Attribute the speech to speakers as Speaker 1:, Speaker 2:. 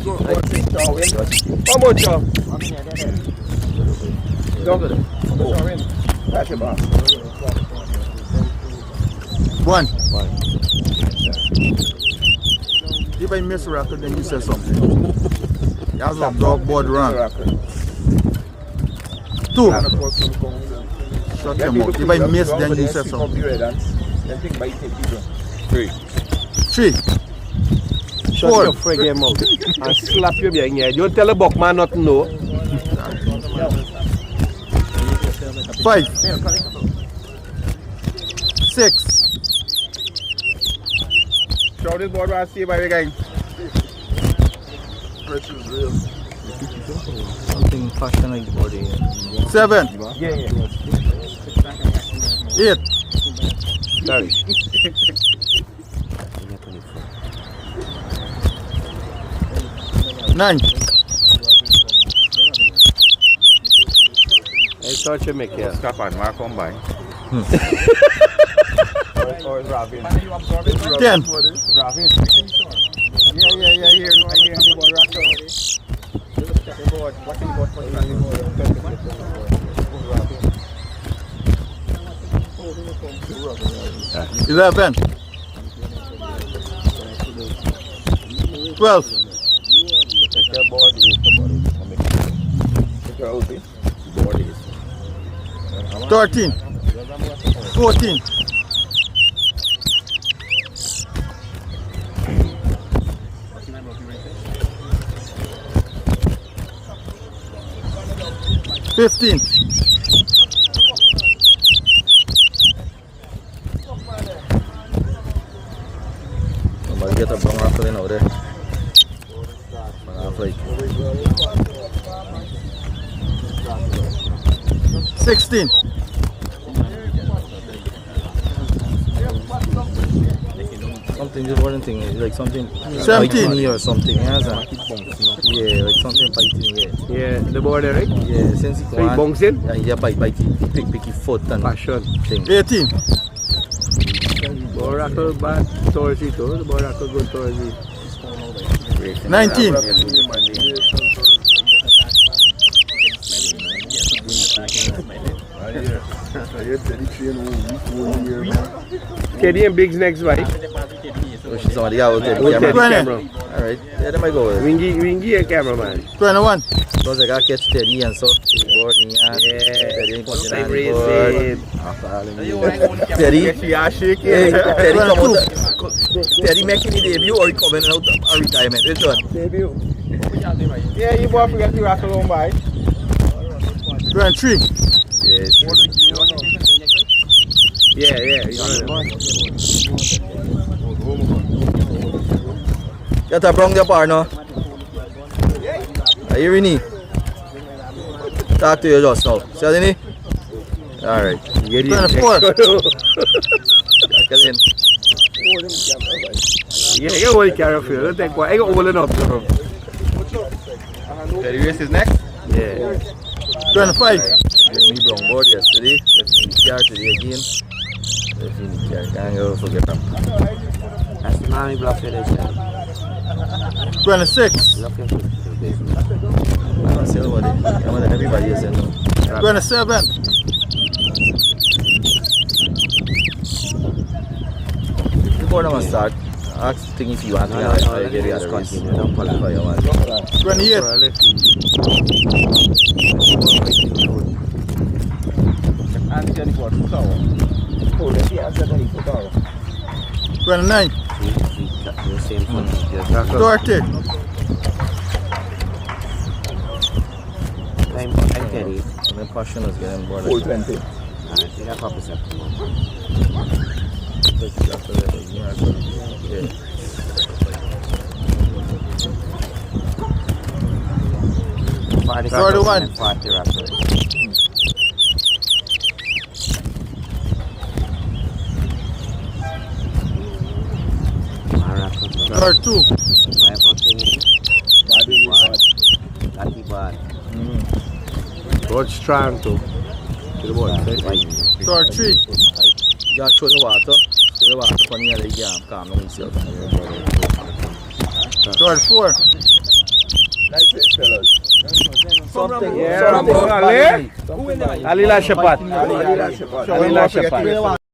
Speaker 1: How much?
Speaker 2: One. If I miss a record, then you say something. You have some dog board run. Two. Shut your mouth. If I miss, then you say something.
Speaker 1: Three.
Speaker 2: Three.
Speaker 1: Shut
Speaker 2: Four.
Speaker 1: your friggin' mouth and slap you behind here. Don't tell a buckman nothing, no.
Speaker 2: Five. Six.
Speaker 1: Show this board and see by the gang.
Speaker 3: Something fashion like the body.
Speaker 2: 7.
Speaker 1: Yeah.
Speaker 2: 8.
Speaker 1: Sorry.
Speaker 2: 9.
Speaker 1: I thought you make it.
Speaker 4: Stop and walk on by.
Speaker 1: 10.
Speaker 2: Yeah. 11. 12. 13. 14. 15. 16.
Speaker 3: something just one thing, like something
Speaker 2: 17
Speaker 3: biting or something. Yeah, like something biting.
Speaker 1: Yeah, the border, right?
Speaker 3: Yeah, since
Speaker 1: So he bunks in?
Speaker 3: Yeah, he biting, pick his foot and
Speaker 1: Passion.
Speaker 3: thing.
Speaker 2: 18.
Speaker 1: Boracle bad towards it, the boracle good towards it.
Speaker 2: 19.
Speaker 1: Teddy and Biggs next, right?
Speaker 3: She's somebody out there.
Speaker 1: Camera.
Speaker 3: Alright, yeah, there might go.
Speaker 1: Wingy a cameraman.
Speaker 2: 21.
Speaker 3: Because I got catch Teddy and so boarding. Teddy come out. Teddy making the debut or he coming out of retirement. Which one?
Speaker 1: Debut. Yeah, you both forget to rock along by.
Speaker 2: 23.
Speaker 3: Yes.
Speaker 1: Yeah.
Speaker 3: You have bring the bar now. Are you ready? Talk to you just now. See what you need? Alright.
Speaker 2: 24.
Speaker 3: Get in.
Speaker 1: Yeah, you hold careful. Don't take one. I got all enough.
Speaker 4: The race is next?
Speaker 1: Yeah.
Speaker 2: 25.
Speaker 3: Me brown board yesterday. Let's see car today again. Let's see car. Can't go forget them.
Speaker 1: That's the money block for this.
Speaker 2: 26.
Speaker 3: I don't see nobody. Everybody is in.
Speaker 2: 27.
Speaker 3: Before I start, ask thing if you want to get the other race. Don't qualify you want.
Speaker 2: 28. 29. 30.
Speaker 3: My passion is getting bored.
Speaker 4: 420.
Speaker 3: Yeah.
Speaker 2: 41. 32.
Speaker 1: What's trying to the boy?
Speaker 2: 33.
Speaker 3: Yeah, show the water. Show the water. Funny, I like calm. Don't miss it.
Speaker 2: 34.
Speaker 3: Something.
Speaker 1: Yeah, Ali. Alila Shapat. Alila Shapat.